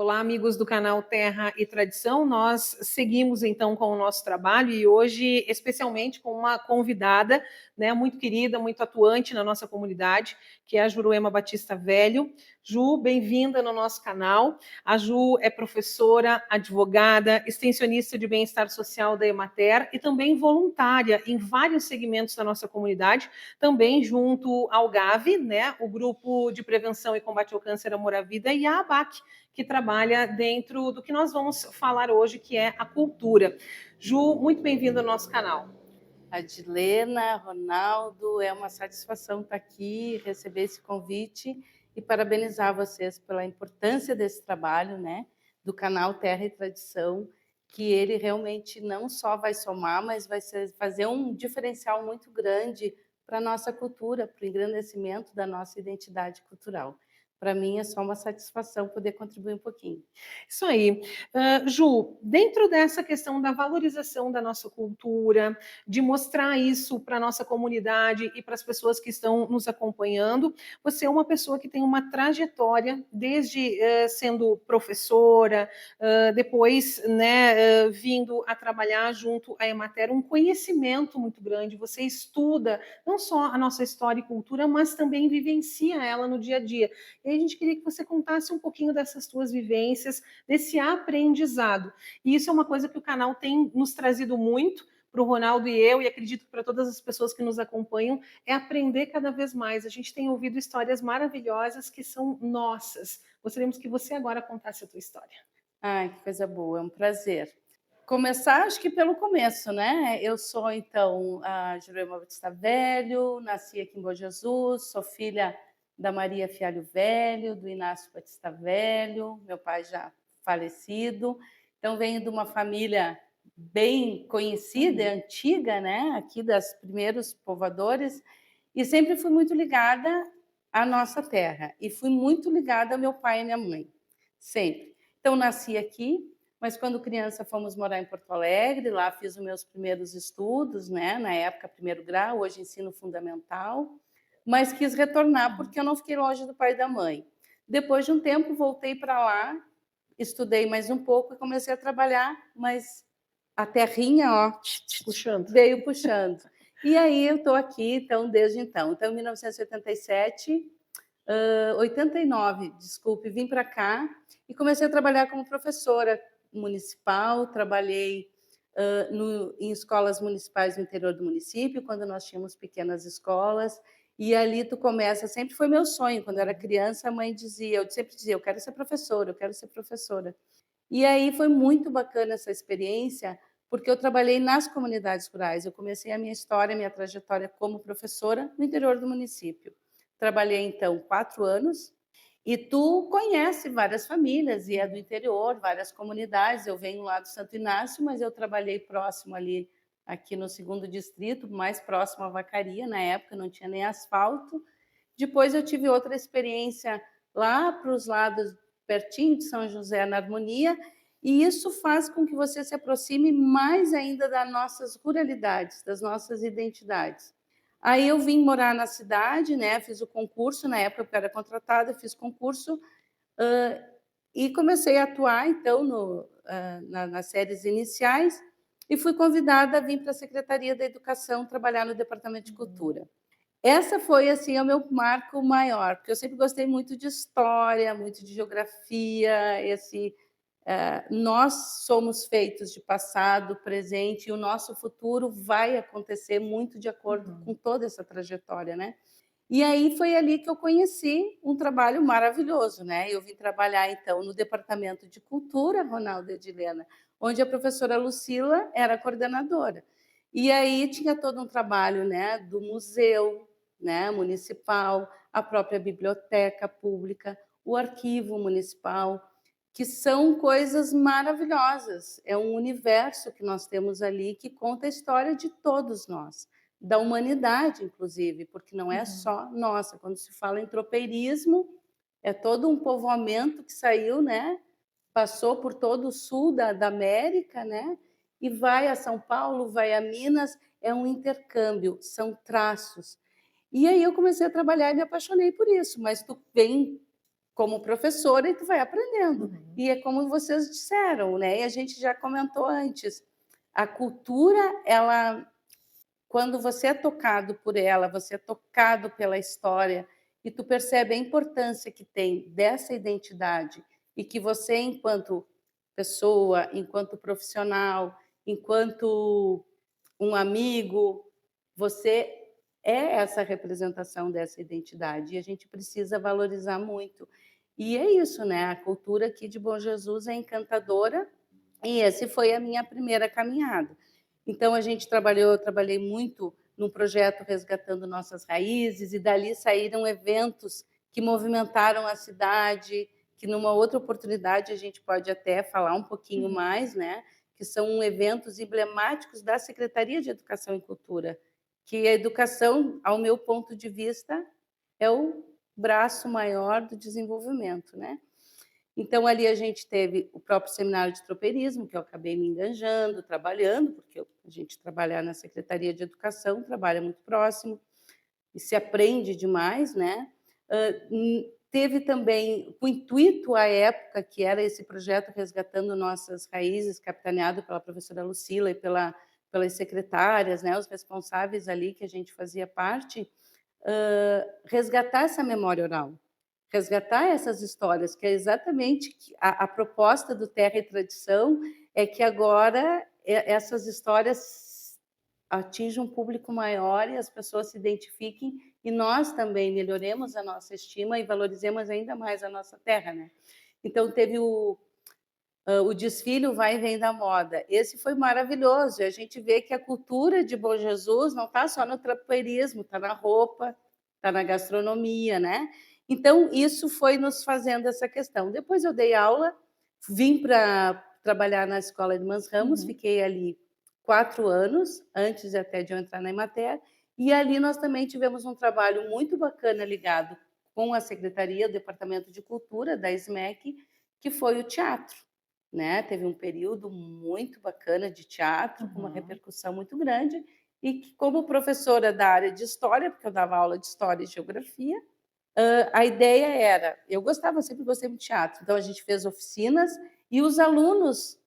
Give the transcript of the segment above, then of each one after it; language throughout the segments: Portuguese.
Olá, amigos do canal Terra e Tradição. Nós seguimos então com o nosso trabalho e hoje, especialmente com uma convidada, né, muito querida, muito atuante na nossa comunidade, que é a Juruema Batista Velho. Ju, bem-vinda no nosso canal. A Ju é professora, advogada, extensionista de bem-estar social da Emater e também voluntária em vários segmentos da nossa comunidade, também junto ao GAV, né, o Grupo de Prevenção e Combate ao Câncer, Amor à Vida, e a ABAC, que trabalha dentro do que nós vamos falar hoje, que é a cultura. Ju, muito bem-vinda ao nosso canal. Adilena, Ronaldo, é uma satisfação estar aqui, receber esse convite e parabenizar vocês pela importância desse trabalho, né, do canal Terra e Tradição, que ele realmente não só vai somar, mas vai fazer um diferencial muito grande para a nossa cultura, para o engrandecimento da nossa identidade cultural. Para mim é só uma satisfação poder contribuir um pouquinho. Isso aí. Ju, dentro dessa questão da valorização da nossa cultura, de mostrar isso para a nossa comunidade e para as pessoas que estão nos acompanhando, você é uma pessoa que tem uma trajetória, desde sendo professora, depois né, vindo a trabalhar junto à Emater, um conhecimento muito grande. Você estuda não só a nossa história e cultura, mas também vivencia ela no dia a dia. E a gente queria que você contasse um pouquinho dessas suas vivências, desse aprendizado. E isso é uma coisa que o canal tem nos trazido muito para o Ronaldo e eu, e acredito que para todas as pessoas que nos acompanham, é aprender cada vez mais. A gente tem ouvido histórias maravilhosas que são nossas. Gostaríamos que você agora contasse a tua história. Ai, que coisa boa, é um prazer. Começar, acho que pelo começo, né? Eu sou, então, a Juruema Batista Velho, nasci aqui em Bom Jesus, sou filha da Maria Fialho Velho, do Inácio Batista Velho, meu pai já falecido. Então, venho de uma família bem conhecida, antiga, né? Aqui das primeiros povoadores, e sempre fui muito ligada à nossa terra, e fui muito ligada ao meu pai e minha mãe, sempre. Então, nasci aqui, mas quando criança fomos morar em Porto Alegre, lá fiz os meus primeiros estudos, né? Na época, primeiro grau, hoje ensino fundamental, mas quis retornar porque eu não fiquei longe do pai e da mãe. Depois de um tempo, voltei para lá, estudei mais um pouco e comecei a trabalhar, mas a terrinha, ó, Puxando. veio puxando. E aí eu estou aqui, então, desde então. Então, em 1987, 89, desculpe, vim para cá e comecei a trabalhar como professora municipal, trabalhei em escolas municipais no interior do município, quando nós tínhamos pequenas escolas, e ali tu começa, sempre foi meu sonho, quando eu era criança, a mãe dizia, eu sempre dizia, eu quero ser professora, eu quero ser professora. E aí foi muito bacana essa experiência, porque eu trabalhei nas comunidades rurais, eu comecei a minha história, a minha trajetória como professora no interior do município. Trabalhei, então, 4 anos, e tu conhece várias famílias, e é do interior, várias comunidades. Eu venho lá do Santo Inácio, mas eu trabalhei próximo ali, aqui no 2º distrito, mais próximo à Vacaria, na época não tinha nem asfalto. Depois eu tive outra experiência lá para os lados, pertinho de São José, na Harmonia, e isso faz com que você se aproxime mais ainda das nossas ruralidades, das nossas identidades. Aí eu vim morar na cidade, né? Fiz o concurso, na época eu era contratada, fiz concurso e comecei a atuar, então, nas séries iniciais e fui convidada a vir para a Secretaria da Educação trabalhar no Departamento de Cultura. Essa foi assim o meu marco maior, porque eu sempre gostei muito de história, muito de geografia, nós somos feitos de passado, presente, e o nosso futuro vai acontecer muito de acordo com toda essa trajetória, né? E aí foi ali que eu conheci um trabalho maravilhoso, né? Eu vim trabalhar, então, no Departamento de Cultura, Ronaldo e Edilena, onde a professora Lucila era coordenadora. E aí tinha todo um trabalho, né, do museu, né, municipal, a própria biblioteca pública, o arquivo municipal, que são coisas maravilhosas. É um universo que nós temos ali que conta a história de todos nós, da humanidade, inclusive, porque não é só nossa. Quando se fala em tropeirismo, é todo um povoamento que saiu, né? Passou por todo o sul da América, né? E vai a São Paulo, vai a Minas, é um intercâmbio, são traços. E aí eu comecei a trabalhar e me apaixonei por isso, mas tu vem como professora e tu vai aprendendo. Uhum. E é como vocês disseram, né? E a gente já comentou antes. A cultura, ela, quando você é tocado por ela, você é tocado pela história e tu percebe a importância que tem dessa identidade e que você, enquanto pessoa, enquanto profissional, enquanto um amigo, você é essa representação dessa identidade e a gente precisa valorizar muito. E é isso, né? A cultura aqui de Bom Jesus é encantadora e essa foi a minha primeira caminhada. Então a gente trabalhou, eu trabalhei muito num projeto resgatando nossas raízes e dali saíram eventos que movimentaram a cidade, que numa outra oportunidade a gente pode até falar um pouquinho Uhum. mais, né? Que são eventos emblemáticos da Secretaria de Educação e Cultura, que a educação, ao meu ponto de vista, é o braço maior do desenvolvimento, né? Então, ali a gente teve o próprio seminário de tropeirismo, que eu acabei me enganjando, trabalhando, porque a gente trabalhar na Secretaria de Educação, trabalha muito próximo, e se aprende demais, né? Teve também o intuito à época, que era esse projeto Resgatando Nossas Raízes, capitaneado pela professora Lucila e pelas secretárias, né, os responsáveis ali que a gente fazia parte, resgatar essa memória oral, resgatar essas histórias, que é exatamente a proposta do Terra e Tradição, é que agora essas histórias atinjam um público maior e as pessoas se identifiquem e nós também melhoremos a nossa estima e valorizemos ainda mais a nossa terra, né? Então teve o desfile o Vai e Vem da Moda. Esse foi maravilhoso. E a gente vê que a cultura de Bom Jesus não está só no tropeirismo, está na roupa, está na gastronomia, né? Então, isso foi nos fazendo essa questão. Depois eu dei aula, vim para trabalhar na Escola Irmãs Ramos, Uhum. fiquei ali 4 anos, antes até de eu entrar na Emater, e ali nós também tivemos um trabalho muito bacana ligado com a Secretaria, o Departamento de Cultura da SMEC, que foi o teatro, né? Teve um período muito bacana de teatro, com uma Uhum. repercussão muito grande, e que, como professora da área de história, porque eu dava aula de história e geografia, a ideia era, eu gostava, sempre gostei de teatro, então a gente fez oficinas e os alunos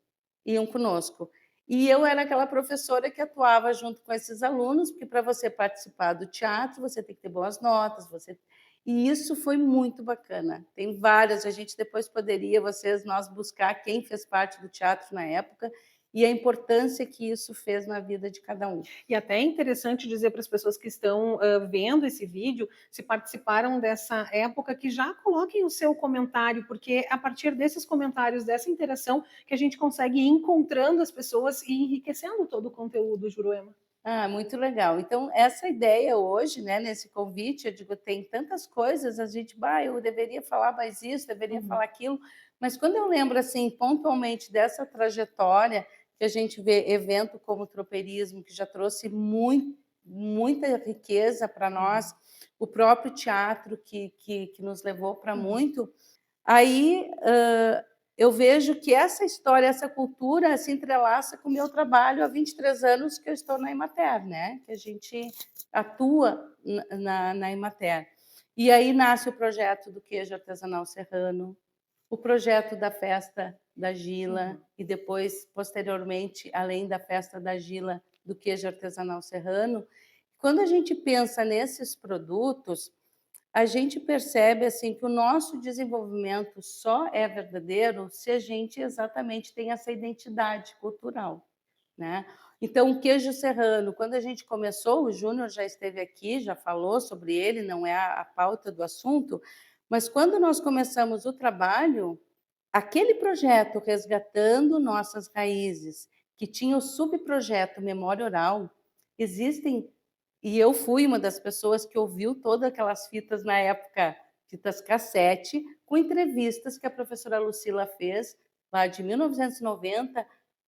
iam conosco. E eu era aquela professora que atuava junto com esses alunos, porque para você participar do teatro, você tem que ter boas notas, e isso foi muito bacana. Tem várias, a gente depois poderia, nós buscar quem fez parte do teatro na época e a importância que isso fez na vida de cada um. E até é interessante dizer para as pessoas que estão vendo esse vídeo, se participaram dessa época, que já coloquem o seu comentário, porque é a partir desses comentários, dessa interação, que a gente consegue ir encontrando as pessoas e enriquecendo todo o conteúdo, Juruema. Ah, muito legal. Então, essa ideia hoje, né, nesse convite, eu digo, tem tantas coisas, a gente, eu deveria falar mais isso, deveria Uhum. falar aquilo, mas quando eu lembro, assim, pontualmente dessa trajetória, que a gente vê evento como o tropeirismo, que já trouxe muita riqueza para nós, o próprio teatro que nos levou para muito, aí eu vejo que essa história, essa cultura se entrelaça com o meu trabalho há 23 anos que eu estou na Emater, né? Que a gente atua na Emater. E aí nasce o projeto do queijo artesanal serrano, o projeto da festa da Gila e depois, posteriormente, além da festa da Gila, do queijo artesanal serrano. Quando a gente pensa nesses produtos, a gente percebe assim que o nosso desenvolvimento só é verdadeiro se a gente exatamente tem essa identidade cultural, né? Então, o queijo serrano, quando a gente começou, o Júnior já esteve aqui, já falou sobre ele, não é a pauta do assunto, mas quando nós começamos o trabalho, aquele projeto Resgatando Nossas Raízes, que tinha o subprojeto Memória Oral, existem, e eu fui uma das pessoas que ouviu todas aquelas fitas na época, fitas cassete, com entrevistas que a professora Lucila fez lá de 1990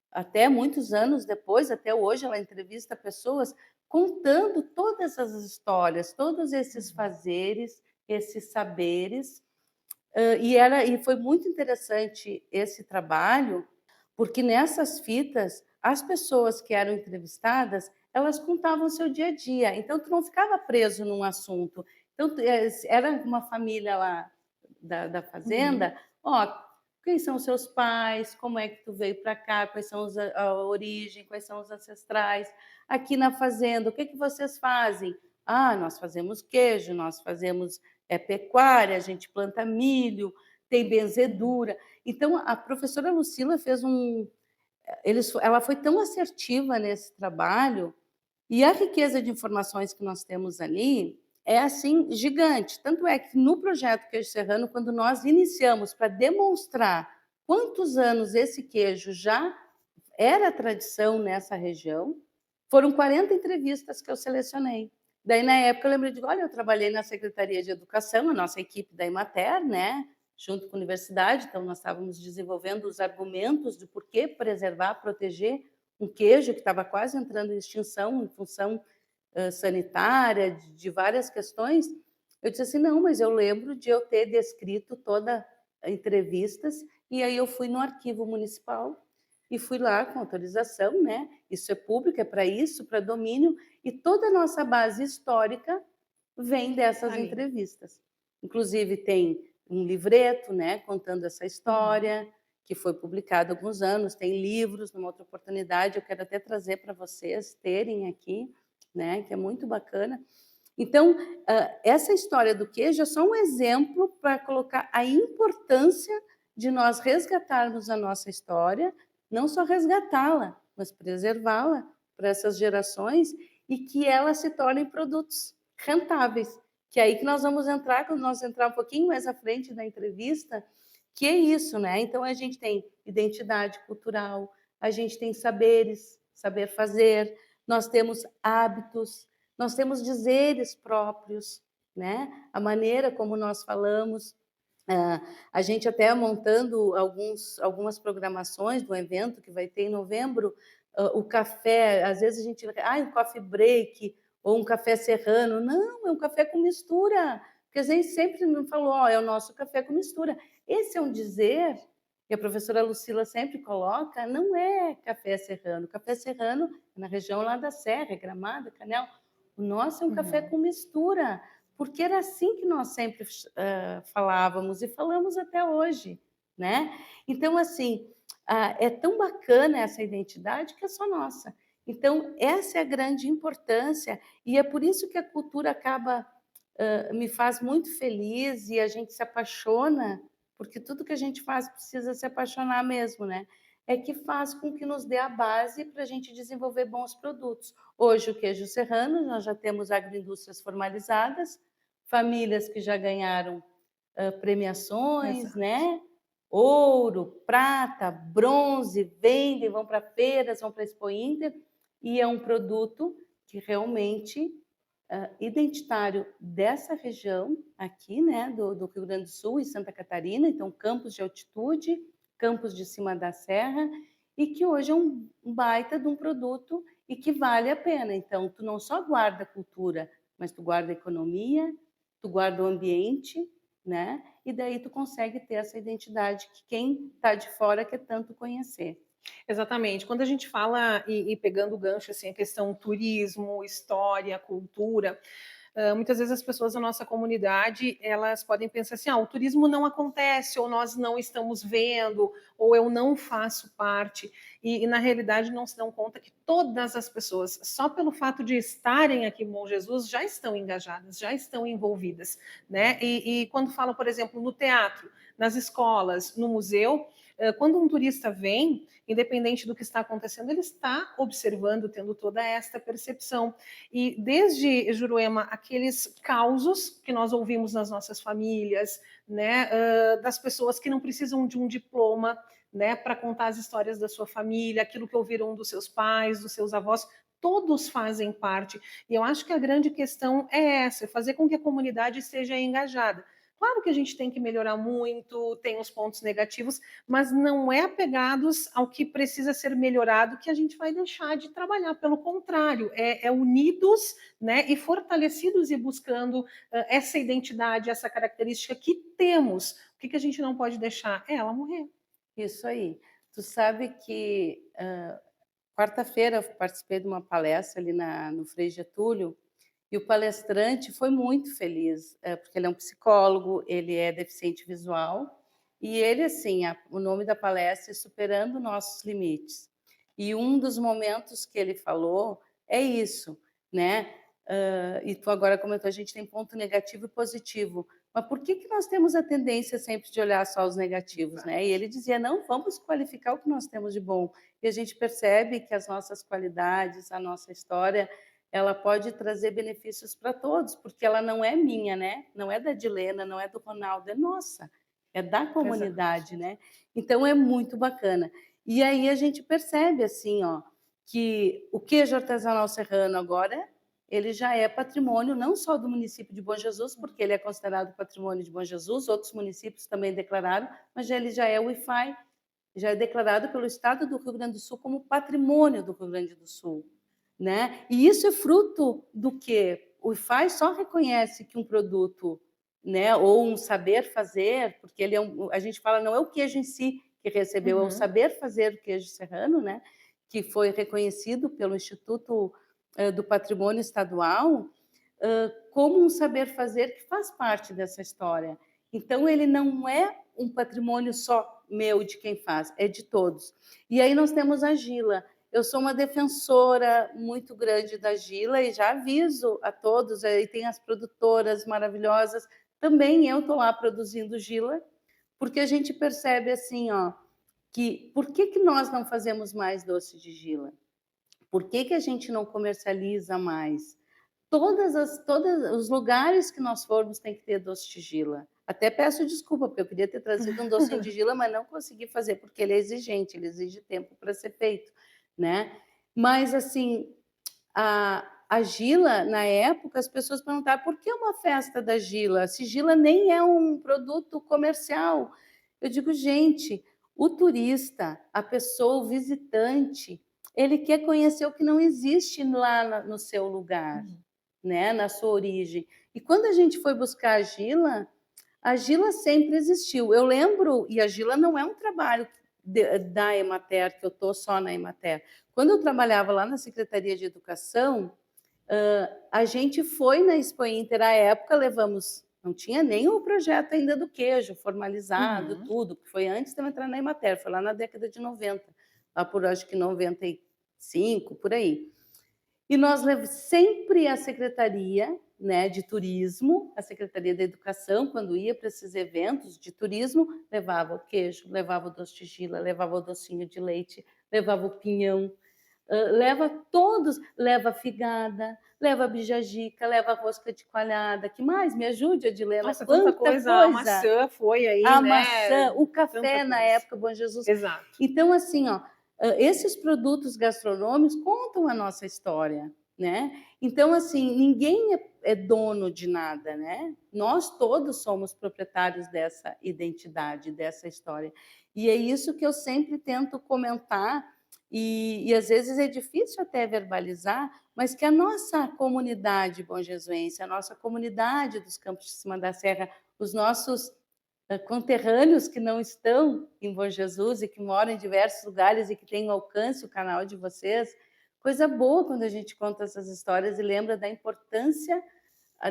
até muitos anos depois, até hoje ela entrevista pessoas contando todas as histórias, todos esses fazeres, esses saberes, e foi muito interessante esse trabalho, porque nessas fitas, as pessoas que eram entrevistadas, elas contavam seu dia a dia, então tu não ficava preso num assunto. Então, era uma família lá da fazenda, ó, quem são os seus pais, como é que tu veio para cá, quais são a origem, quais são os ancestrais. Aqui na fazenda, o que que vocês fazem? Ah, nós fazemos queijo, nós fazemos pecuária, a gente planta milho, tem benzedura. Então, a professora Lucila fez ela foi tão assertiva nesse trabalho, e a riqueza de informações que nós temos ali é assim gigante. Tanto é que no projeto Queijo Serrano, quando nós iniciamos para demonstrar quantos anos esse queijo já era tradição nessa região, foram 40 entrevistas que eu selecionei. Daí, na época, eu lembrei de, olha, eu trabalhei na Secretaria de Educação, a nossa equipe da Emater, né, junto com a universidade, então nós estávamos desenvolvendo os argumentos de por que preservar, proteger um queijo que estava quase entrando em extinção em função sanitária, de várias questões. Eu disse assim, não, mas eu lembro de eu ter descrito todas as entrevistas, e aí eu fui no arquivo municipal e fui lá com autorização, né? Isso é público, é para isso, para domínio, e toda a nossa base histórica vem dessas entrevistas. Inclusive tem um livreto, né, contando essa história, que foi publicado há alguns anos, tem livros, numa outra oportunidade, eu quero até trazer para vocês terem aqui, né, que é muito bacana. Então, essa história do queijo é só um exemplo para colocar a importância de nós resgatarmos a nossa história, não só resgatá-la, mas preservá-la para essas gerações e que ela se tornem produtos rentáveis. Que é aí que nós vamos entrar, quando nós entrar um pouquinho mais à frente da entrevista, que é isso, né? Então, a gente tem identidade cultural, a gente tem saberes, saber fazer, nós temos hábitos, nós temos dizeres próprios, né? A maneira como nós falamos. A gente até montando algumas programações do evento que vai ter em novembro, o café, às vezes a gente vai, um coffee break, ou um café serrano. Não, é um café com mistura, porque a gente sempre não falou, é o nosso café com mistura. Esse é um dizer que a professora Lucila sempre coloca, não é café serrano. Café serrano é na região lá da Serra, Gramado, Canel. O nosso é um café com mistura, porque era assim que nós sempre falávamos e falamos até hoje, né? Então, assim, é tão bacana essa identidade que é só nossa. Então, essa é a grande importância, e é por isso que a cultura acaba, me faz muito feliz, e a gente se apaixona, porque tudo que a gente faz precisa se apaixonar mesmo, né? É que faz com que nos dê a base para a gente desenvolver bons produtos. Hoje, o queijo serrano, nós já temos agroindústrias formalizadas, famílias que já ganharam premiações, né? Ouro, prata, bronze, vendem, vão para feiras, vão para a Expo Inter, e é um produto que realmente identitário dessa região aqui, né, do Rio Grande do Sul e Santa Catarina, então campos de altitude, campos de cima da serra, e que hoje é um baita de um produto e que vale a pena. Então, tu não só guarda a cultura, mas tu guarda a economia, tu guarda o ambiente, né? E daí tu consegue ter essa identidade que quem está de fora quer tanto conhecer. Exatamente. Quando a gente fala, e pegando o gancho, assim, a questão turismo, história, cultura, muitas vezes as pessoas da nossa comunidade, elas podem pensar assim, o turismo não acontece, ou nós não estamos vendo, ou eu não faço parte, e na realidade não se dão conta que todas as pessoas, só pelo fato de estarem aqui em Bom Jesus, já estão engajadas, já estão envolvidas, né? E quando falam, por exemplo, no teatro, nas escolas, no museu, quando um turista vem, independente do que está acontecendo, ele está observando, tendo toda esta percepção. E desde Juruema, aqueles causos que nós ouvimos nas nossas famílias, né, das pessoas que não precisam de um diploma, né, para contar as histórias da sua família, aquilo que ouviram dos seus pais, dos seus avós, todos fazem parte. E eu acho que a grande questão é essa, é fazer com que a comunidade esteja engajada. Claro que a gente tem que melhorar muito, tem os pontos negativos, mas não é apegados ao que precisa ser melhorado que a gente vai deixar de trabalhar. Pelo contrário, é unidos, né, e fortalecidos e buscando essa identidade, essa característica que temos. O que a gente não pode deixar? É ela morrer. Isso aí. Tu sabe que quarta-feira eu participei de uma palestra ali no Frei Getúlio, E o palestrante foi muito feliz, porque ele é um psicólogo, ele é deficiente visual, e ele, assim, o nome da palestra é Superando Nossos Limites. E um dos momentos que ele falou é isso, né? E tu agora comentou, a gente tem ponto negativo e positivo. Mas por que que nós temos a tendência sempre de olhar só os negativos, né? E ele dizia, não, vamos qualificar o que nós temos de bom. E a gente percebe que as nossas qualidades, a nossa história, ela pode trazer benefícios para todos, porque ela não é minha, né? Não é da Dilena, não é do Ronaldo, é nossa, é da comunidade, Exato. né? Então é muito bacana. E aí a gente percebe assim, ó, que o queijo artesanal serrano agora ele já é patrimônio não só do município de Bom Jesus, porque ele é considerado patrimônio de Bom Jesus, outros municípios também declararam, mas ele já é o IFAI, já é declarado pelo Estado do Rio Grande do Sul como patrimônio do Rio Grande do Sul, né? E isso é fruto do que o IFAI só reconhece que um produto, né, ou um saber fazer, porque ele é a gente fala não é o queijo em si que recebeu, é o saber fazer do queijo serrano, né, que foi reconhecido pelo Instituto do Patrimônio Estadual como um saber fazer que faz parte dessa história. Então ele não é um patrimônio só meu de quem faz, é de todos. E aí nós temos a Gila. Eu sou uma defensora muito grande da Gila e já aviso a todos, aí tem as produtoras maravilhosas, também eu estou lá produzindo Gila, porque a gente percebe assim, ó, que por que que nós não fazemos mais doce de Gila? Por que que a gente não comercializa mais? Todos os lugares que nós formos tem que ter doce de Gila. Até peço desculpa, porque eu queria ter trazido um docinho de Gila, mas não consegui fazer, porque ele é exigente, ele exige tempo para ser feito, né? Mas, assim, a Gila, na época, as pessoas perguntavam por que uma festa da Gila? Se Gila nem é um produto comercial. Eu digo, gente, o turista, a pessoa, o visitante, ele quer conhecer o que não existe lá no seu lugar, né, na sua origem. E quando a gente foi buscar a Gila sempre existiu. Eu lembro, e a Gila não é um trabalho da Emater, que eu estou só na Emater. Quando eu trabalhava lá na Secretaria de Educação, a gente foi na Expo Inter, à época levamos, não tinha nem o projeto ainda do queijo formalizado, tudo, que foi antes de eu entrar na Emater, foi lá na década de 90, lá por acho que 95, por aí. E nós sempre a Secretaria, né, de Turismo, a Secretaria da Educação, quando ia para esses eventos de turismo, levava o queijo, levava o doce de Gila, levava o docinho de leite, levava o pinhão, leva todos, leva figada, leva bijagica, leva rosca de coalhada, que mais? Me ajude, Adilena, Nossa, quanta tanta coisa. A coisa! maçã foi aí, A né? maçã, o café Tanta na coisa. época, Bom Jesus. Exato. Então, assim, ó, esses produtos gastronômicos contam a nossa história, né? Então, assim, ninguém é dono de nada, né? Nós todos somos proprietários dessa identidade, dessa história. E é isso que eu sempre tento comentar, e às vezes é difícil até verbalizar, mas que a nossa comunidade bonjesuense, a nossa comunidade dos Campos de Cima da Serra, os nossos conterrâneos que não estão em Bom Jesus e que moram em diversos lugares e que têm alcance o canal de vocês, coisa boa quando a gente conta essas histórias e lembra da importância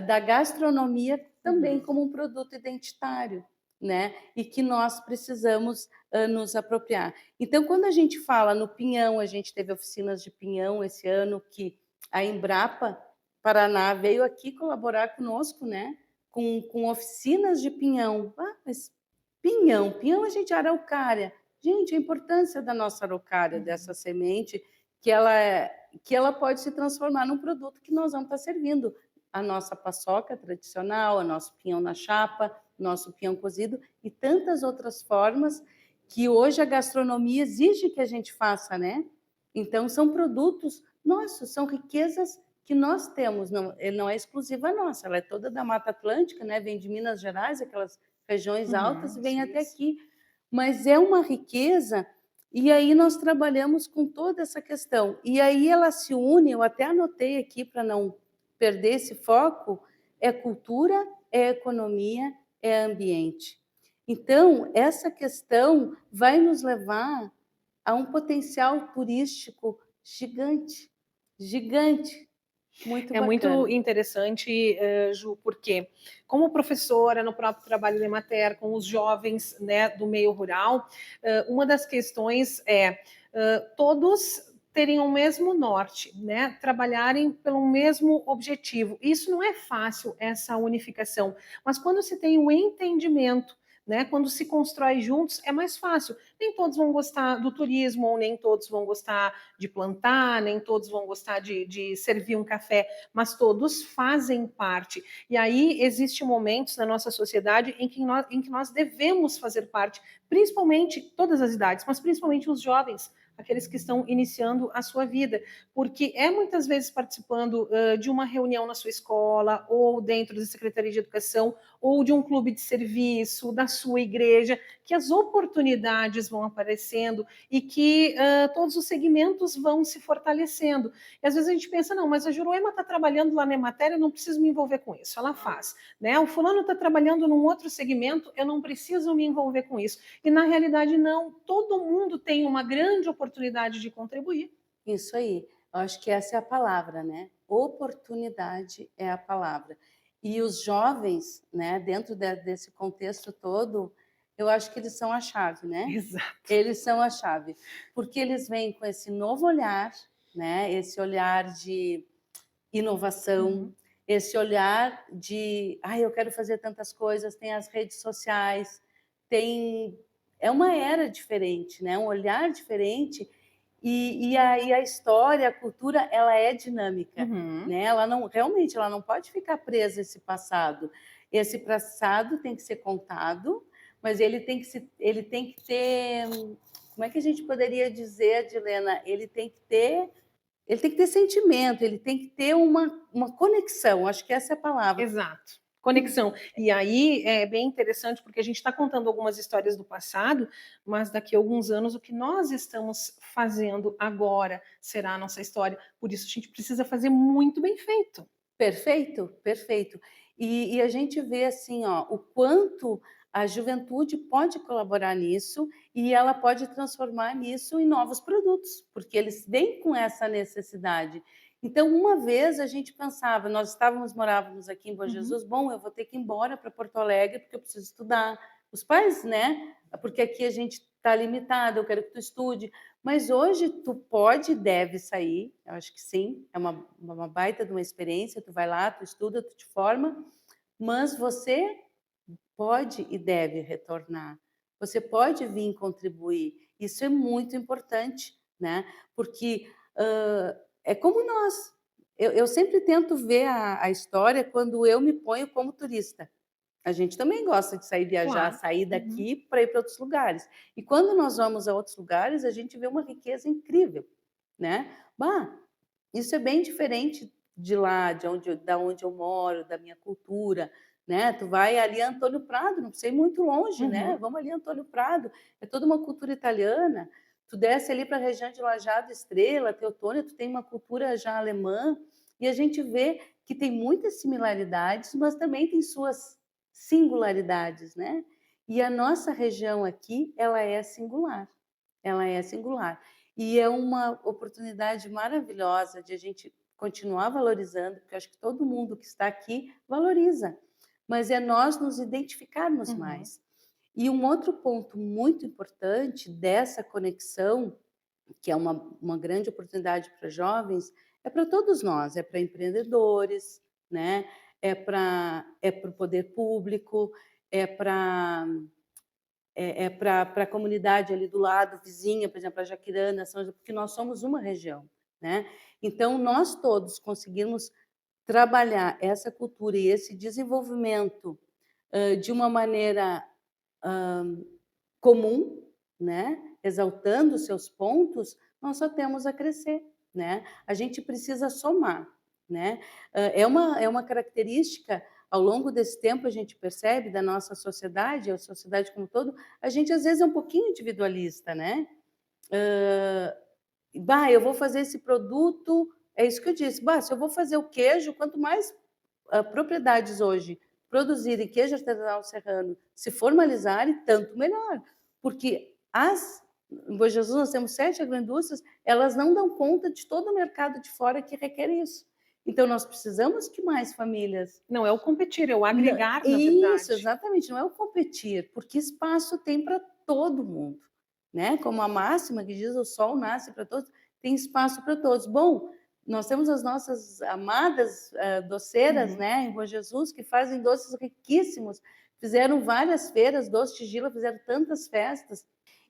da gastronomia também como um produto identitário, né? E que nós precisamos nos apropriar. Então, quando a gente fala no pinhão, a gente teve oficinas de pinhão esse ano que a Embrapa Paraná veio aqui colaborar conosco, né? Com oficinas de pinhão. Mas pinhão a gente araucária. Gente, a importância da nossa araucária, dessa semente, que ela pode se transformar num produto que nós vamos estar servindo. A nossa paçoca tradicional, o nosso pinhão na chapa, nosso pinhão cozido e tantas outras formas que hoje a gastronomia exige que a gente faça, né? Então, são produtos nossos, são riquezas que nós temos, ele não é exclusiva nossa, ela é toda da Mata Atlântica, né? Vem de Minas Gerais, aquelas regiões altas, e vem até aqui. Mas é uma riqueza, e aí nós trabalhamos com toda essa questão. E aí ela se une, eu até anotei aqui para não perder esse foco, é cultura, é economia, é ambiente. Então, essa questão vai nos levar a um potencial turístico gigante, gigante, Muito É muito bacana. interessante, Ju, porque como professora no próprio trabalho da Emater com os jovens, né, do meio rural, uma das questões é todos terem o mesmo norte, né, trabalharem pelo mesmo objetivo. Isso não é fácil, essa unificação, mas quando se tem o entendimento, né, quando se constrói juntos, é mais fácil. Nem todos vão gostar do turismo, ou nem todos vão gostar de plantar, nem todos vão gostar de servir um café, mas todos fazem parte. E aí existem momentos na nossa sociedade em que nós devemos fazer parte, principalmente todas as idades, mas principalmente os jovens, aqueles que estão iniciando a sua vida, porque é muitas vezes participando de uma reunião na sua escola, ou dentro da Secretaria de Educação, ou de um clube de serviço, da sua igreja, que as oportunidades vão aparecendo e que todos os segmentos vão se fortalecendo. E às vezes a gente pensa, não, mas a Juroema está trabalhando lá na matéria, eu não preciso me envolver com isso, ela faz. Né? O fulano está trabalhando num outro segmento, eu não preciso me envolver com isso. E na realidade, não, todo mundo tem uma grande oportunidade de contribuir. Isso aí. Eu acho que essa é a palavra, né? Oportunidade é a palavra. E os jovens, né, dentro desse contexto todo, eu acho que eles são a chave, né? Exato. Eles são a chave, porque eles vêm com esse novo olhar, né? Esse olhar de inovação, esse olhar de, eu quero fazer tantas coisas, tem as redes sociais, tem é uma era diferente, né? Um olhar diferente e a história, a cultura, ela é dinâmica, né? Ela não realmente ela não pode ficar presa a esse passado. Esse passado tem que ser contado, mas ele tem que ter, como é que a gente poderia dizer, Adilena? Ele tem que ter sentimento, ele tem que ter uma conexão, acho que essa é a palavra. Exato. Conexão. E aí é bem interessante porque a gente está contando algumas histórias do passado, mas daqui a alguns anos o que nós estamos fazendo agora será a nossa história. Por isso a gente precisa fazer muito bem feito. Perfeito, perfeito. E a gente vê assim, ó, o quanto a juventude pode colaborar nisso e ela pode transformar nisso em novos produtos, porque eles vêm com essa necessidade. Então, uma vez a gente pensava, morávamos aqui em Bom Jesus, bom, eu vou ter que ir embora para Porto Alegre porque eu preciso estudar. Os pais, né? Porque aqui a gente está limitado, eu quero que tu estude. Mas hoje tu pode e deve sair, eu acho que sim, é uma baita de uma experiência, tu vai lá, tu estuda, tu te forma, mas você pode e deve retornar. Você pode vir contribuir. Isso é muito importante, né? Porque é como nós. Eu sempre tento ver a história quando eu me ponho como turista. A gente também gosta de sair viajar, Claro. sair daqui para ir para outros lugares. E quando nós vamos a outros lugares, a gente vê uma riqueza incrível, né? Isso é bem diferente de lá, da onde eu moro, da minha cultura, né? Tu vai ali a Antônio Prado, não precisa ir muito longe, né? Vamos ali a Antônio Prado, é toda uma cultura italiana. Tu desce ali para a região de Lajado, Estrela, Teutônia, tu tem uma cultura já alemã, e a gente vê que tem muitas similaridades, mas também tem suas singularidades, né? E a nossa região aqui, ela é singular. Ela é singular. E é uma oportunidade maravilhosa de a gente continuar valorizando, porque eu acho que todo mundo que está aqui valoriza, mas é nós nos identificarmos mais. E um outro ponto muito importante dessa conexão, que é uma grande oportunidade para jovens, é para todos nós, é para empreendedores, né? É para o poder público, é para para a comunidade ali do lado, vizinha, por exemplo, a Jaquirana, porque nós somos uma região, né? Então, nós todos conseguimos trabalhar essa cultura e esse desenvolvimento de uma maneira comum, né? Exaltando os seus pontos, nós só temos a crescer, né? A gente precisa somar, né? É uma característica ao longo desse tempo a gente percebe da nossa sociedade, a sociedade como um todo, a gente às vezes é um pouquinho individualista, né? Eu vou fazer esse produto, é isso que eu disse, se eu vou fazer o queijo, quanto mais propriedades hoje produzirem queijo artesanal serrano, se formalizarem, tanto melhor, porque em Bom Jesus nós temos 7 agroindústrias, elas não dão conta de todo o mercado de fora que requer isso. Então, nós precisamos de mais famílias. Não é o competir, é o agregar, na Isso, verdade. exatamente, não é o competir, porque espaço tem para todo mundo, né? Como a máxima que diz, o sol nasce para todos, tem espaço para todos. Bom, nós temos as nossas amadas doceiras, né, em Bom Jesus, que fazem doces riquíssimos, fizeram várias feiras, Doce Tigila, fizeram tantas festas,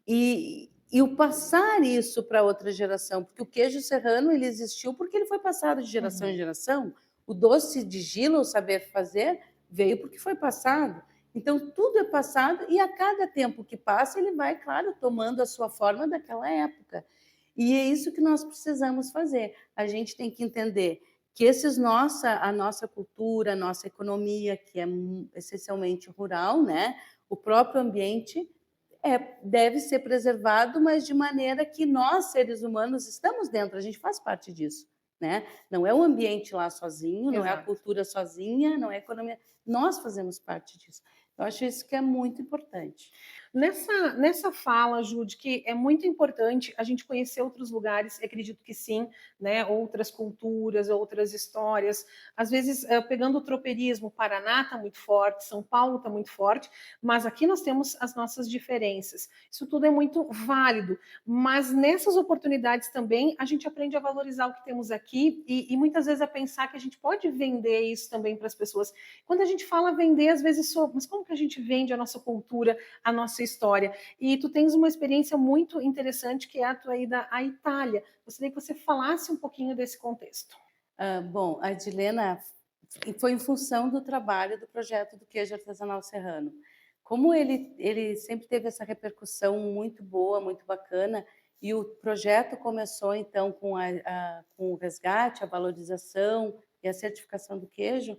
e o passar isso para outra geração, porque o queijo serrano ele existiu porque ele foi passado de geração em geração. O doce de Gila, o saber fazer, veio porque foi passado. Então, tudo é passado e a cada tempo que passa, ele vai, claro, tomando a sua forma daquela época. E é isso que nós precisamos fazer. A gente tem que entender que a nossa cultura, a nossa economia, que é essencialmente rural, né? O próprio ambiente deve ser preservado, mas de maneira que nós, seres humanos, estamos dentro, a gente faz parte disso. Né? Não é o ambiente lá sozinho, não é a cultura sozinha, não é a economia. Nós fazemos parte disso. Eu acho isso que é muito importante. Nessa fala, Ju, de que é muito importante a gente conhecer outros lugares, acredito que sim, né? Outras culturas, outras histórias. Às vezes, pegando o tropeirismo, o Paraná está muito forte, São Paulo está muito forte, mas aqui nós temos as nossas diferenças. Isso tudo é muito válido, mas nessas oportunidades também a gente aprende a valorizar o que temos aqui e muitas vezes a pensar que a gente pode vender isso também para as pessoas. Quando a gente fala vender, às vezes, mas como que a gente vende a nossa cultura, a nossa história? E tu tens uma experiência muito interessante que é a tua ida à Itália. Gostaria que você falasse um pouquinho desse contexto. Bom, a Edilena foi em função do trabalho do projeto do queijo artesanal serrano. Como ele sempre teve essa repercussão muito boa, muito bacana, e o projeto começou então com o resgate, a valorização e a certificação do queijo,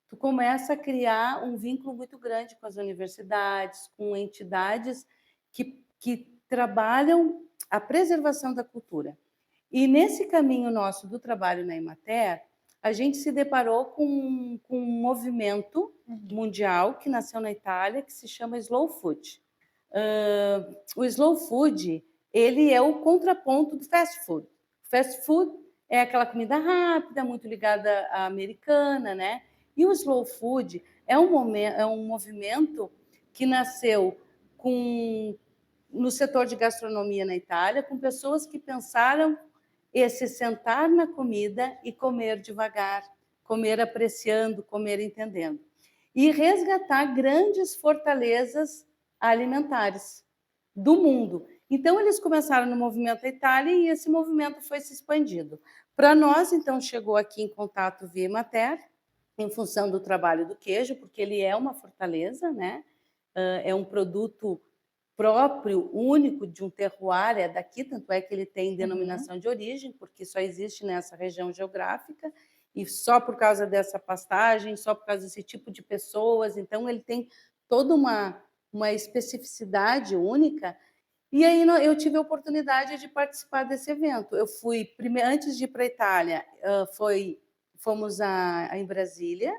tu começa a criar um vínculo muito grande com as universidades, com entidades que trabalham a preservação da cultura. E nesse caminho nosso do trabalho na Emater, a gente se deparou com um movimento mundial que nasceu na Itália, que se chama Slow Food. O Slow Food, ele é o contraponto do fast food. Fast food é aquela comida rápida, muito ligada à americana, né? E o Slow Food é um movimento que nasceu no setor de gastronomia na Itália, com pessoas que pensaram esse sentar na comida e comer devagar, comer apreciando, comer entendendo. E resgatar grandes fortalezas alimentares do mundo. Então, eles começaram no movimento da Itália e esse movimento foi se expandindo. Para nós, então, chegou aqui em contato via Emater, em função do trabalho do queijo, porque ele é uma fortaleza, né? É um produto próprio, único de um terroir, é daqui, tanto é que ele tem denominação de origem, porque só existe nessa região geográfica, e só por causa dessa pastagem, só por causa desse tipo de pessoas, então ele tem toda uma especificidade única. E aí eu tive a oportunidade de participar desse evento. Eu fui, antes de ir para a Itália, fomos em Brasília,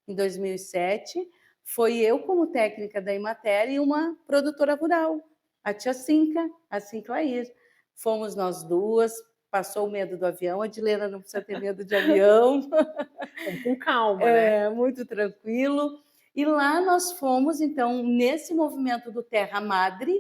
em 2007, foi eu como técnica da Emater e uma produtora rural, a tia Cinca, a Sinclair. Fomos nós duas, passou o medo do avião, a Edilena não precisa ter medo de avião. Com calma, né? Muito tranquilo. E lá nós fomos, então, nesse movimento do Terra Madre,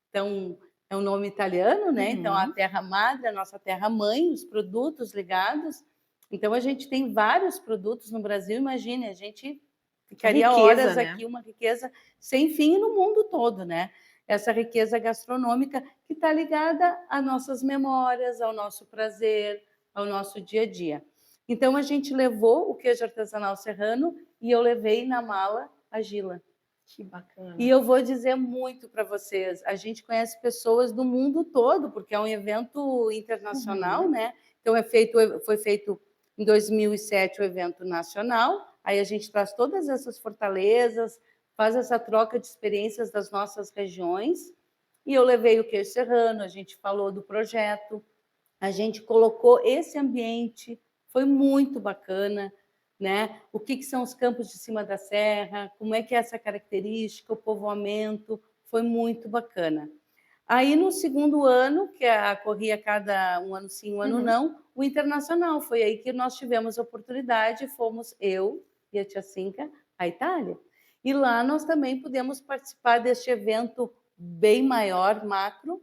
então, é um nome italiano, né? Então, a Terra Madre, a nossa terra mãe, os produtos ligados. Então, a gente tem vários produtos no Brasil, imagine, a gente ficaria riqueza, horas aqui, né? Uma riqueza sem fim no mundo todo, né? Essa riqueza gastronômica que está ligada às nossas memórias, ao nosso prazer, ao nosso dia a dia. Então, a gente levou o queijo artesanal serrano e eu levei na mala a Gila. Que bacana. E eu vou dizer muito para vocês, a gente conhece pessoas do mundo todo, porque é um evento internacional, né? Então, foi feito em 2007 o evento nacional, aí a gente traz todas essas fortalezas, faz essa troca de experiências das nossas regiões, e eu levei o queijo serrano, a gente falou do projeto, a gente colocou esse ambiente, foi muito bacana, né? O que são os campos de cima da serra, como é que é essa característica, o povoamento, foi muito bacana. Aí, no segundo ano, que corria cada um ano sim, um ano Uhum. não, o internacional. Foi aí que nós tivemos a oportunidade, fomos eu e a tia Cinca à Itália. E lá nós também pudemos participar deste evento bem maior, macro,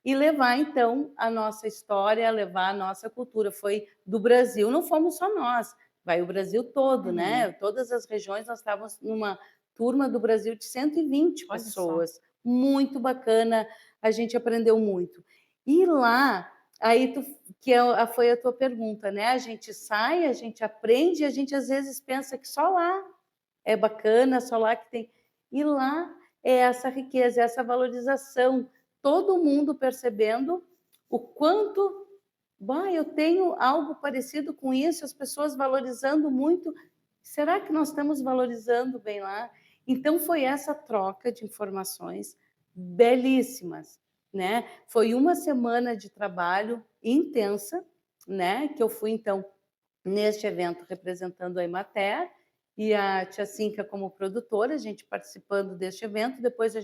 e levar, então, a nossa história, levar a nossa cultura. Foi do Brasil, não fomos só nós, vai o Brasil todo, né? Uhum. Todas as regiões, nós estávamos numa turma do Brasil de 120 Olha só. pessoas. Muito bacana, a gente aprendeu muito. E lá, aí foi a tua pergunta, né? A gente sai, a gente aprende, a gente às vezes pensa que só lá é bacana, só lá que tem. E lá é essa riqueza, essa valorização, todo mundo percebendo o quanto, bah, eu tenho algo parecido com isso, as pessoas valorizando muito. Será que nós estamos valorizando bem lá? Então foi essa troca de informações belíssimas, né? Foi uma semana de trabalho intensa, né? Que eu fui então neste evento representando a Emater e a Tia Cinca como produtora, a gente participando deste evento. Depois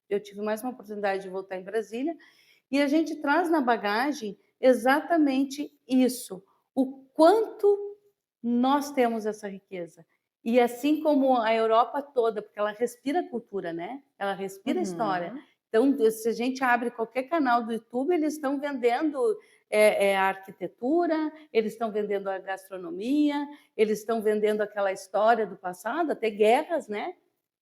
eu tive mais uma oportunidade de voltar em Brasília e a gente traz na bagagem exatamente isso, o quanto nós temos essa riqueza. E assim como a Europa toda, porque ela respira cultura, né? Ela respira história. Uhum. Então, se a gente abre qualquer canal do YouTube, eles estão vendendo a arquitetura, eles estão vendendo a gastronomia, eles estão vendendo aquela história do passado, até guerras, né?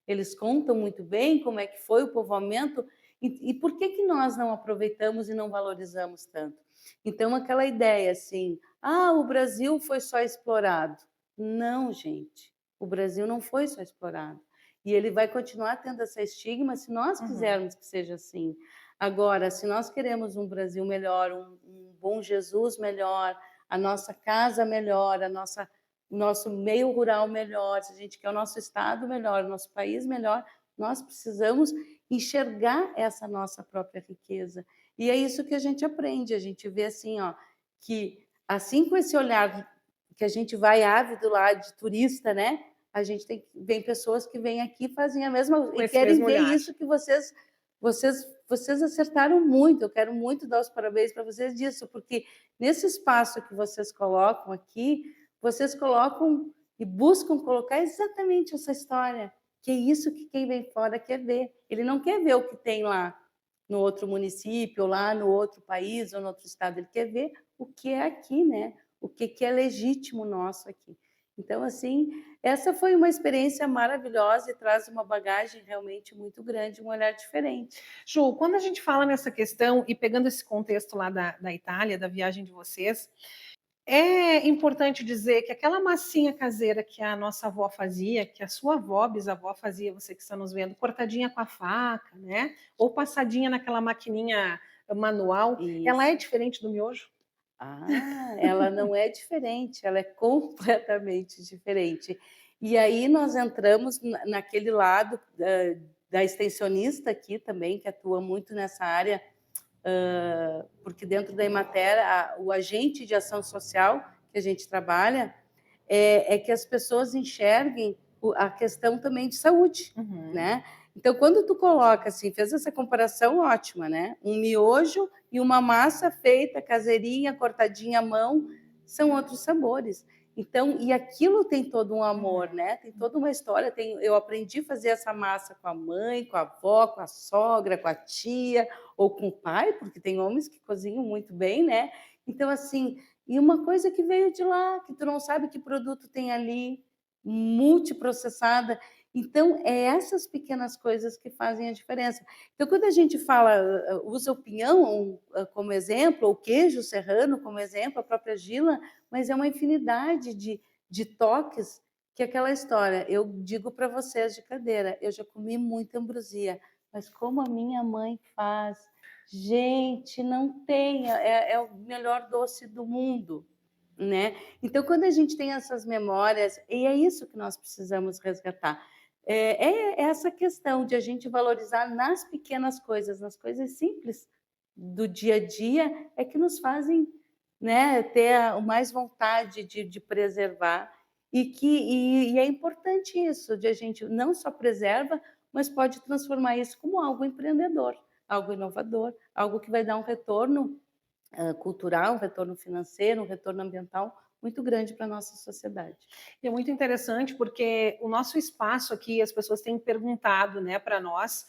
Eles contam muito bem como é que foi o povoamento e por que nós não aproveitamos e não valorizamos tanto. Então, aquela ideia assim, o Brasil foi só explorado. Não, gente, o Brasil não foi só explorado. E ele vai continuar tendo esse estigma se nós Uhum. quisermos que seja assim. Agora, se nós queremos um Brasil melhor, um bom Jesus melhor, a nossa casa melhor, o nosso meio rural melhor, se a gente quer o nosso estado melhor, o nosso país melhor, nós precisamos enxergar essa nossa própria riqueza. E é isso que a gente aprende, a gente vê assim, ó, que assim com esse olhar que a gente vai ávido lá de turista, né? A gente vem pessoas que vêm aqui fazem a mesma Com e esse querem mesmo ver olhar. isso que vocês acertaram muito. Eu quero muito dar os parabéns para vocês disso, porque nesse espaço que vocês colocam aqui, vocês colocam e buscam colocar exatamente essa história, que é isso que quem vem fora quer ver. Ele não quer ver o que tem lá no outro município, ou lá no outro país, ou no outro estado. Ele quer ver o que é aqui, né? O que é legítimo nosso aqui. Então, assim, essa foi uma experiência maravilhosa e traz uma bagagem realmente muito grande, um olhar diferente. Ju, quando a gente fala nessa questão, e pegando esse contexto lá da Itália, da viagem de vocês, é importante dizer que aquela massinha caseira que a nossa avó fazia, que a sua avó, bisavó fazia, você que está nos vendo, cortadinha com a faca, né? Ou passadinha naquela maquininha manual, ela é Isso. diferente do miojo? Ela não é diferente, ela é completamente diferente. E aí nós entramos naquele lado da extensionista aqui também, que atua muito nessa área, porque dentro da Emater, o agente de ação social que a gente trabalha é que as pessoas enxerguem a questão também de saúde, Uhum. né? Então, quando tu coloca assim, fez essa comparação ótima, né? Um miojo e uma massa feita caseirinha, cortadinha à mão, são outros sabores. Então, e aquilo tem todo um amor, Uhum. né? Tem toda uma história. Eu aprendi a fazer essa massa com a mãe, com a avó, com a sogra, com a tia ou com o pai, porque tem homens que cozinham muito bem, né? Então, assim, e uma coisa que veio de lá, que tu não sabe que produto tem ali, multiprocessada. Então, é essas pequenas coisas que fazem a diferença. Então, quando a gente fala, usa o pinhão como exemplo, ou o queijo serrano como exemplo, a própria Gila, mas é uma infinidade de toques que aquela história. Eu digo para vocês de cadeira, eu já comi muita ambrosia, mas como a minha mãe faz, gente, não tem, é o melhor doce do mundo, né? Então, quando a gente tem essas memórias, e é isso que nós precisamos resgatar, é essa questão de a gente valorizar nas pequenas coisas, nas coisas simples do dia a dia, é que nos fazem, né, ter mais vontade de preservar e é importante isso, de a gente não só preserva, mas pode transformar isso como algo empreendedor. algo inovador, algo que vai dar um retorno cultural, um retorno financeiro, um retorno ambiental muito grande para a nossa sociedade. E é muito interessante porque o nosso espaço aqui, as pessoas têm perguntado, né, para nós,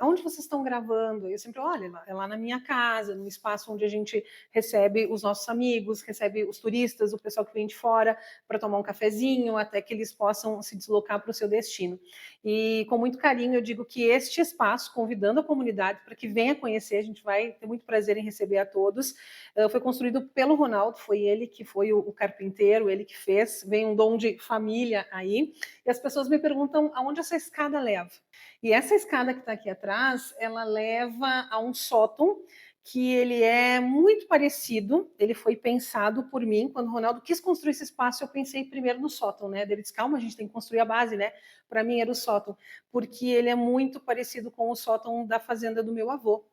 aonde vocês estão gravando? Eu sempre, olha, é lá na minha casa, no espaço onde a gente recebe os nossos amigos, recebe os turistas, o pessoal que vem de fora para tomar um cafezinho, até que eles possam se deslocar para o seu destino. E com muito carinho eu digo que este espaço, convidando a comunidade para que venha conhecer, a gente vai ter muito prazer em receber a todos, foi construído pelo Ronaldo, foi ele que foi o carpinteiro, ele que fez, vem um dom de família aí, e as pessoas me perguntam aonde essa escada leva. E essa escada que está aqui atrás, ela leva a um sótão que ele é muito parecido, ele foi pensado por mim, quando o Ronaldo quis construir esse espaço, eu pensei primeiro no sótão, né? Ele disse, calma, a gente tem que construir a base, né? Para mim era o sótão, porque ele é muito parecido com o sótão da fazenda do meu avô.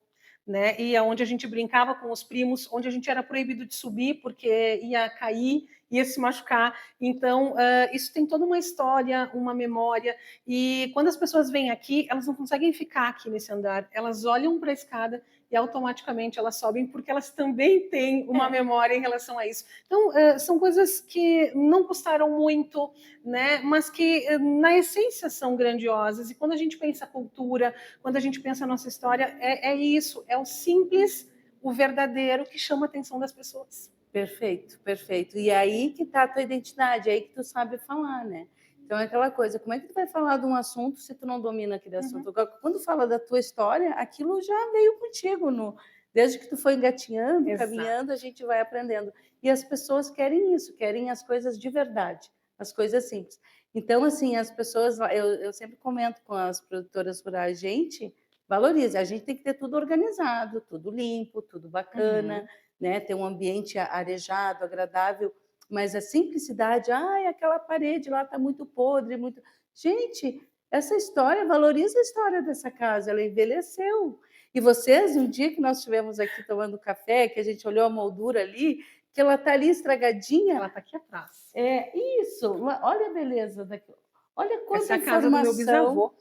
Né? E aonde a gente brincava com os primos, onde a gente era proibido de subir porque ia cair, ia se machucar. Então, isso tem toda uma história, uma memória. E quando as pessoas vêm aqui, elas não conseguem ficar aqui nesse andar. Elas olham para a escada e automaticamente elas sobem, porque elas também têm uma memória em relação a isso. Então, são coisas que não custaram muito, né? Mas que, na essência, são grandiosas. E quando a gente pensa cultura, quando a gente pensa a nossa história, é isso, é o simples, o verdadeiro que chama a atenção das pessoas. Perfeito, perfeito. E aí que está a tua identidade, aí que tu sabe falar, né? Então é aquela coisa, como é que tu vai falar de um assunto se tu não domina aquele assunto? Quando fala da tua história, aquilo já veio contigo, desde que tu foi engatinhando, Exato. caminhando, a gente vai aprendendo. E as pessoas querem isso, querem as coisas de verdade, as coisas simples. Então, assim, as pessoas, eu sempre comento com as produtoras rurais, gente, valorize, a gente tem que ter tudo organizado, tudo limpo, tudo bacana, né? Ter um ambiente arejado, agradável, mas a simplicidade, aquela parede lá está muito podre, muito. Gente, essa história, valoriza a história dessa casa, ela envelheceu. E vocês, um dia que nós estivemos aqui tomando café, que a gente olhou a moldura ali, que ela está ali estragadinha. Ela está aqui atrás. É isso, olha a beleza daquilo. Olha quanta Essa é a informação. casa do meu bisavô.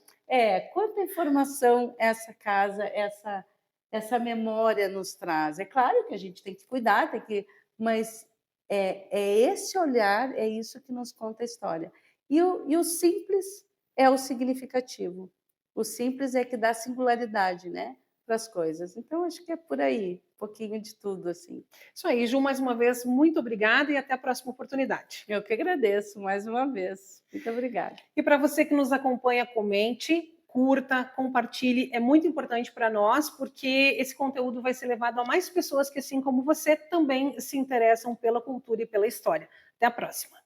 Quanta informação essa casa, essa memória nos traz. É claro que a gente tem que cuidar, mas é esse olhar, é isso que nos conta a história. E o simples é o significativo. O simples é que dá singularidade, né, para as coisas. Então, acho que é por aí, um pouquinho de tudo, assim. Isso aí, Ju, mais uma vez, muito obrigada e até a próxima oportunidade. Eu que agradeço mais uma vez. Muito obrigada. E para você que nos acompanha, comente, curta, compartilhe, é muito importante para nós, porque esse conteúdo vai ser levado a mais pessoas que, assim como você, também se interessam pela cultura e pela história. Até a próxima.